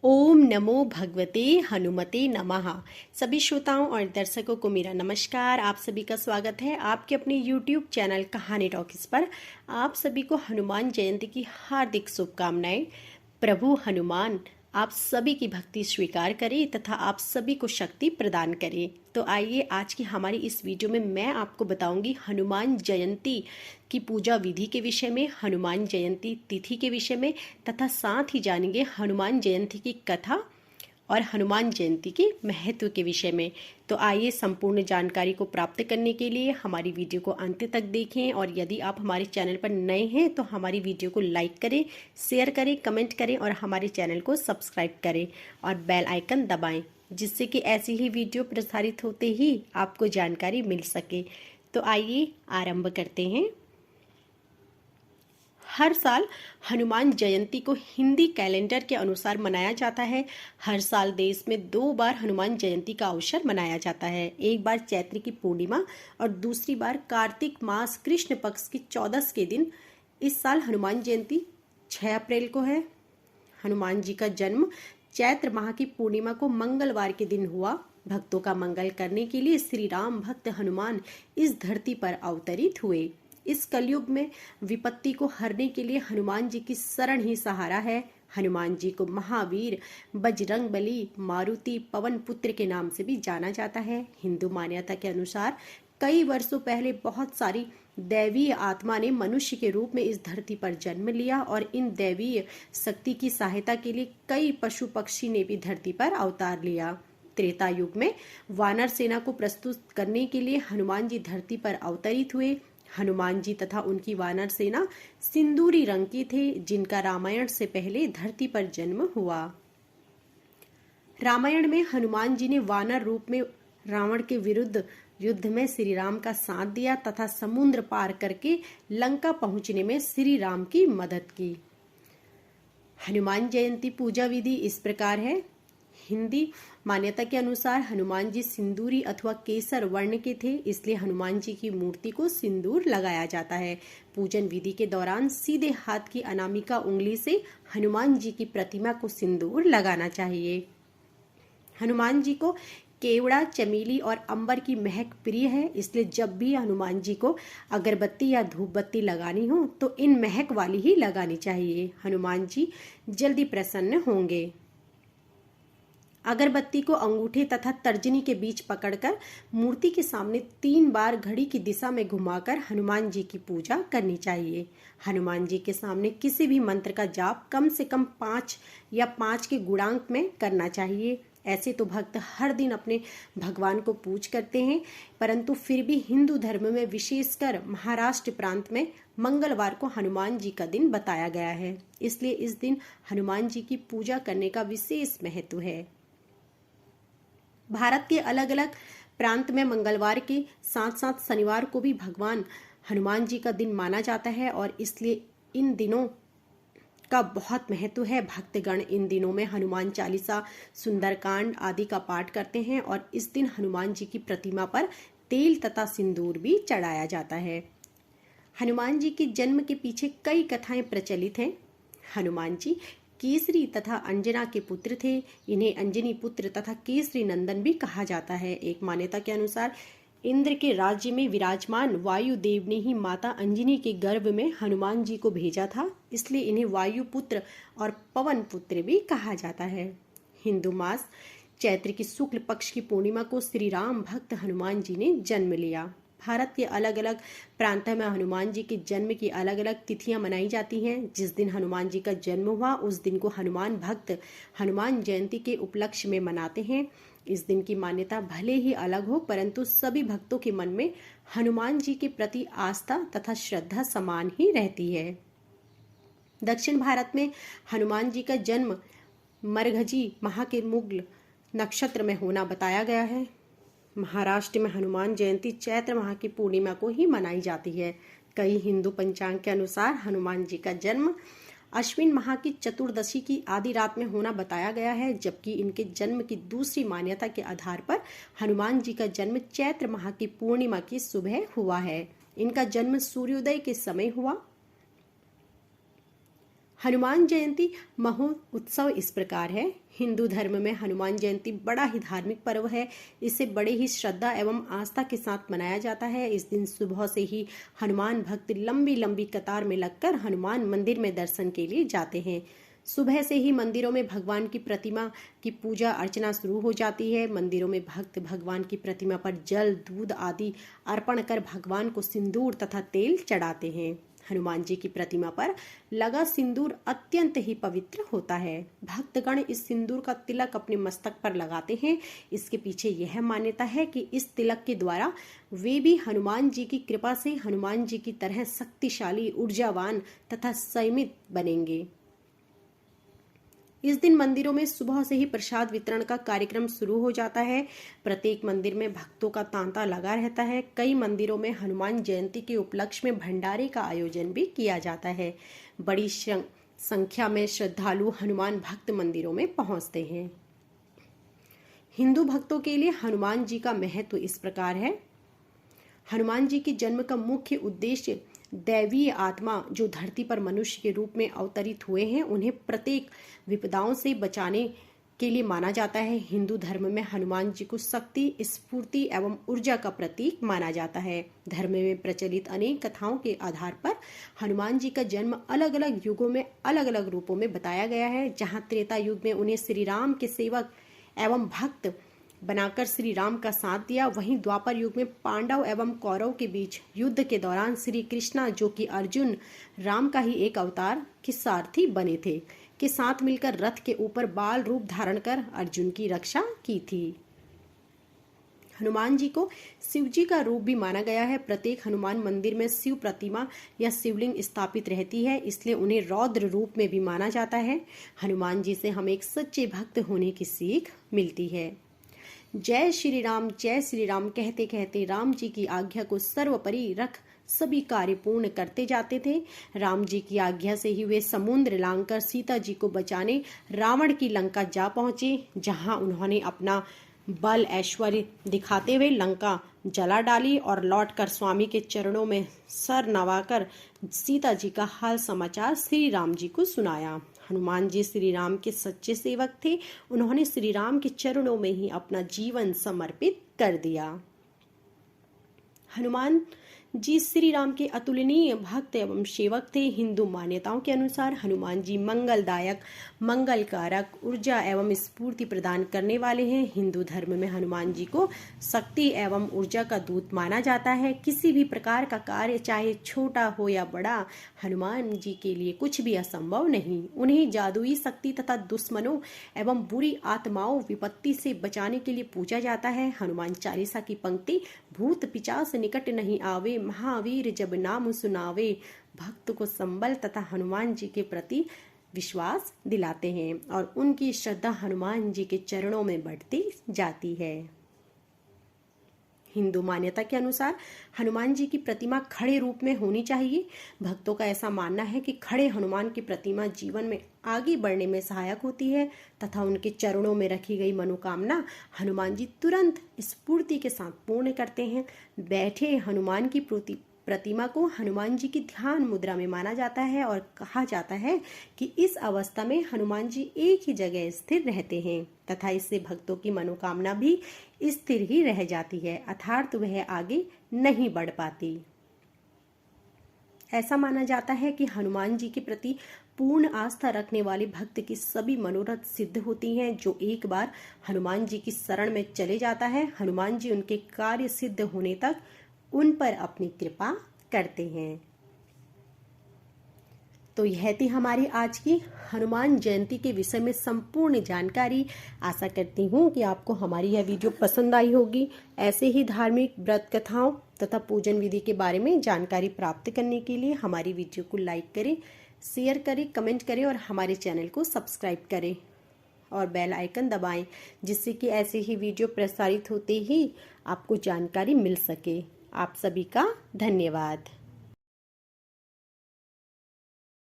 ओम नमो भगवते हनुमते नमः। सभी श्रोताओं और दर्शकों को मेरा नमस्कार। आप सभी का स्वागत है आपके अपने YouTube चैनल कहानी टॉकीज पर। आप सभी को हनुमान जयंती की हार्दिक शुभकामनाएं। प्रभु हनुमान आप सभी की भक्ति स्वीकार करे तथा आप सभी को शक्ति प्रदान करे। तो आइए आज की हमारी इस वीडियो में मैं आपको बताऊंगी हनुमान जयंती की पूजा विधि के विषय में, हनुमान जयंती तिथि के विषय में तथा साथ ही जानेंगे हनुमान जयंती की कथा और हनुमान जयंती के महत्व के विषय में। तो आइए संपूर्ण जानकारी को प्राप्त करने के लिए हमारी वीडियो को अंत तक देखें और यदि आप हमारे चैनल पर नए हैं तो हमारी वीडियो को लाइक करें, शेयर करें, कमेंट करें और हमारे चैनल को सब्सक्राइब करें और बेल आइकन दबाएं, जिससे कि ऐसी ही वीडियो प्रसारित होते ही आपको जानकारी मिल सके। तो आइए आरंभ करते हैं। हर साल हनुमान जयंती को हिंदी कैलेंडर के अनुसार मनाया जाता है। हर साल देश में 2 बार हनुमान जयंती का अवसर मनाया जाता है। एक बार चैत्र की पूर्णिमा और दूसरी बार कार्तिक मास कृष्ण पक्ष की 14 के दिन। इस साल हनुमान जयंती 6 अप्रैल को है। हनुमान जी का जन्म चैत्र माह की पूर्णिमा को मंगलवार के दिन हुआ। भक्तों का मंगल करने के लिए श्री राम भक्त हनुमान इस धरती पर अवतरित हुए। इस कलयुग में विपत्ति को हरने के लिए हनुमान जी की शरण ही सहारा है। हनुमान जी को महावीर, बजरंगबली, मारुति, पवन पुत्र के नाम से भी जाना जाता है। हिंदू मान्यता के अनुसार कई वर्षों पहले बहुत सारी दैवीय आत्मा ने मनुष्य के रूप में इस धरती पर जन्म लिया और इन दैवीय शक्ति की सहायता के लिए कई पशु पक्षी ने भी धरती पर अवतार लिया। त्रेता युग में वानर सेना को प्रस्तुत करने के लिए हनुमान जी धरती पर अवतरित हुए। हनुमान जी तथा उनकी वानर सेना सिंदूरी रंग की थे, जिनका रामायण से पहले धरती पर जन्म हुआ। रामायण में हनुमान जी ने वानर रूप में रावण के विरुद्ध युद्ध में श्री राम का साथ दिया तथा समुद्र पार करके लंका पहुंचने में श्री राम की मदद की। हनुमान जयंती पूजा विधि इस प्रकार है। हिंदी मान्यता के अनुसार हनुमान जी सिंदूरी अथवा केसर वर्ण के थे, इसलिए हनुमान जी की मूर्ति को सिंदूर लगाया जाता है। पूजन विधि के दौरान सीधे हाथ की अनामिका उंगली से हनुमान जी की प्रतिमा को सिंदूर लगाना चाहिए। हनुमान जी को केवड़ा, चमेली और अंबर की महक प्रिय है, इसलिए जब भी हनुमान जी को अगरबत्ती या धूप बत्ती लगानी हो तो इन महक वाली ही लगानी चाहिए। हनुमान जी जल्दी प्रसन्न होंगे। अगरबत्ती को अंगूठे तथा तर्जनी के बीच पकड़कर मूर्ति के सामने 3 बार घड़ी की दिशा में घुमाकर हनुमान जी की पूजा करनी चाहिए। हनुमान जी के सामने किसी भी मंत्र का जाप कम से कम 5 या 5 के गुणांक में करना चाहिए। ऐसे तो भक्त हर दिन अपने भगवान को पूज करते हैं, परंतु फिर भी हिंदू धर्म में विशेषकर महाराष्ट्र प्रांत में मंगलवार को हनुमान जी का दिन बताया गया है, इसलिए इस दिन हनुमान जी की पूजा करने का विशेष महत्व है। भारत के अलग अलग प्रांत में मंगलवार के साथ साथ शनिवार को भी भगवान हनुमान जी का दिन माना जाता है और इसलिए इन दिनों का बहुत महत्व है। भक्तगण इन दिनों में हनुमान चालीसा, सुंदरकांड आदि का पाठ करते हैं और इस दिन हनुमान जी की प्रतिमा पर तेल तथा सिंदूर भी चढ़ाया जाता है। हनुमान जी के जन्म के पीछे कई कथाएं प्रचलित हैं। हनुमान जी केसरी तथा अंजना के पुत्र थे। इन्हें अंजनी पुत्र तथा केसरी नंदन भी कहा जाता है। एक मान्यता के अनुसार इंद्र के राज्य में विराजमान वायुदेव ने ही माता अंजनी के गर्भ में हनुमान जी को भेजा था, इसलिए इन्हें वायु पुत्र और पवन पुत्र भी कहा जाता है। हिंदू मास चैत्र की शुक्ल पक्ष की पूर्णिमा को श्री राम भक्त हनुमान जी ने जन्म लिया। भारत के अलग अलग प्रांतों में हनुमान जी के जन्म की अलग अलग तिथियां मनाई जाती हैं। जिस दिन हनुमान जी का जन्म हुआ उस दिन को हनुमान भक्त हनुमान जयंती के उपलक्ष्य में मनाते हैं। इस दिन की मान्यता भले ही अलग हो, परंतु सभी भक्तों के मन में हनुमान जी के प्रति आस्था तथा श्रद्धा समान ही रहती है। दक्षिण भारत में हनुमान जी का जन्म मरघजी माह के मुग्ल नक्षत्र में होना बताया गया है। महाराष्ट्र में हनुमान जयंती चैत्र माह की पूर्णिमा को ही मनाई जाती है। कई हिंदू पंचांग के अनुसार हनुमान जी का जन्म अश्विन माह की चतुर्दशी की आधी रात में होना बताया गया है, जबकि इनके जन्म की दूसरी मान्यता के आधार पर हनुमान जी का जन्म चैत्र माह की पूर्णिमा की सुबह हुआ है। इनका जन्म सूर्योदय के समय हुआ। हनुमान जयंती महोत्सव इस प्रकार है। हिंदू धर्म में हनुमान जयंती बड़ा ही धार्मिक पर्व है। इसे बड़े ही श्रद्धा एवं आस्था के साथ मनाया जाता है। इस दिन सुबह से ही हनुमान भक्त लंबी लंबी कतार में लगकर हनुमान मंदिर में दर्शन के लिए जाते हैं। सुबह से ही मंदिरों में भगवान की प्रतिमा की पूजा अर्चना शुरू हो जाती है। मंदिरों में भक्त भगवान की प्रतिमा पर जल, दूध आदि अर्पण कर भगवान को सिंदूर तथा तेल चढ़ाते हैं। हनुमान जी की प्रतिमा पर लगा सिंदूर अत्यंत ही पवित्र होता है। भक्तगण इस सिंदूर का तिलक अपने मस्तक पर लगाते हैं। इसके पीछे यह मान्यता है कि इस तिलक के द्वारा वे भी हनुमान जी की कृपा से हनुमान जी की तरह शक्तिशाली, ऊर्जावान तथा संयमित बनेंगे। इस दिन मंदिरों में सुबह से ही प्रसाद वितरण का कार्यक्रम शुरू हो जाता है। प्रत्येक मंदिर में भक्तों का तांता लगा रहता है। कई मंदिरों में हनुमान जयंती के उपलक्ष्य में भंडारे का आयोजन भी किया जाता है। बड़ी संख्या में श्रद्धालु हनुमान भक्त मंदिरों में पहुंचते हैं। हिंदू भक्तों के लिए हनुमान जी का महत्व इस प्रकार है। हनुमान जी के जन्म का मुख्य उद्देश्य दैवीय आत्मा जो धरती पर मनुष्य के रूप में अवतरित हुए हैं, उन्हें प्रत्येक विपदाओं से बचाने के लिए माना जाता है। हिंदू धर्म में हनुमान जी को शक्ति, स्फूर्ति एवं ऊर्जा का प्रतीक माना जाता है। धर्म में प्रचलित अनेक कथाओं के आधार पर हनुमान जी का जन्म अलग अलग युगों में अलग अलग रूपों में बताया गया है। जहाँ त्रेता युग में उन्हें श्री राम के सेवक एवं भक्त बनाकर श्री राम का साथ दिया, वहीं द्वापर युग में पांडव एवं कौरव के बीच युद्ध के दौरान श्री कृष्णा, जो कि अर्जुन राम का ही एक अवतार के सारथी बने थे, के साथ मिलकर रथ के ऊपर बाल रूप धारण कर अर्जुन की रक्षा की थी। हनुमान जी को शिव जी का रूप भी माना गया है। प्रत्येक हनुमान मंदिर में शिव प्रतिमा या शिवलिंग स्थापित रहती है, इसलिए उन्हें रौद्र रूप में भी माना जाता है। हनुमान जी से हमें एक सच्चे भक्त होने की सीख मिलती है। जय श्री राम कहते कहते राम जी की आज्ञा को सर्वोपरि रख सभी कार्य पूर्ण करते जाते थे। राम जी की आज्ञा से ही वे समुद्र लांघकर सीता जी को बचाने रावण की लंका जा पहुंचे, जहां उन्होंने अपना बल ऐश्वर्य दिखाते हुए लंका जला डाली और लौटकर स्वामी के चरणों में सर नवाकर सीता जी का हाल समाचार श्री राम जी को सुनाया। हनुमान जी श्री राम के सच्चे सेवक थे। उन्होंने श्री राम के चरणों में ही अपना जीवन समर्पित कर दिया। हनुमान जी श्री राम के अतुलनीय भक्त एवं सेवक थे। हिंदू मान्यताओं के अनुसार हनुमान जी मंगलदायक, मंगलकारक, ऊर्जा एवं स्फूर्ति प्रदान करने वाले हैं। हिंदू धर्म में हनुमान जी को शक्ति एवं ऊर्जा का दूत माना जाता है। किसी भी प्रकार का कार्य चाहे छोटा हो या बड़ा, हनुमान जी के लिए कुछ भी असंभव नहीं। उन्हें जादुई शक्ति तथा दुश्मनों एवं बुरी आत्माओं विपत्ति से बचाने के लिए पूजा जाता है। हनुमान चालीसा की पंक्ति, भूत पिशाच निकट नहीं आवे, महावीर जब नाम सुनावे, भक्त को संबल तथा हनुमान जी के प्रति विश्वास दिलाते हैं और उनकी श्रद्धा हनुमान जी के चरणों में बढ़ती जाती है। हिंदू मान्यता के अनुसार हनुमान जी की प्रतिमा खड़े रूप में होनी चाहिए। भक्तों का ऐसा मानना है कि खड़े हनुमान की प्रतिमा जीवन में आगे बढ़ने में सहायक होती है तथा उनके चरणों में रखी गई मनोकामना हनुमान जी तुरंत स्फूर्ति के साथ पूर्ण करते हैं। बैठे हनुमान की प्रतिमा को हनुमान जी की ध्यान मुद्रा में माना जाता है और कहा जाता है कि इस अवस्था में हनुमान जी एक ही जगह स्थिर रहते हैं तथा इससे भक्तों की मनोकामना भी स्थिर ही रह जाती है, अर्थात वह आगे नहीं बढ़ पाती। ऐसा माना जाता है कि हनुमान जी के प्रति पूर्ण आस्था रखने वाले भक्त की सभी मनोरथ सिद्ध होती हैं। जो एक बार हनुमान जी की शरण में चले जाता है, हनुमान जी उनके कार्य सिद्ध होने तक उन पर अपनी कृपा करते हैं। तो यह थी हमारी आज की हनुमान जयंती के विषय में संपूर्ण जानकारी। आशा करती हूँ कि आपको हमारी यह वीडियो पसंद आई होगी। ऐसे ही धार्मिक व्रत कथाओं तथा पूजन विधि के बारे में जानकारी प्राप्त करने के लिए हमारी वीडियो को लाइक करें, शेयर करें, कमेंट करें और हमारे चैनल को सब्सक्राइब करें और बेल आइकन दबाएं, जिससे कि ऐसे ही वीडियो प्रसारित होते ही आपको जानकारी मिल सके। आप सभी का धन्यवाद।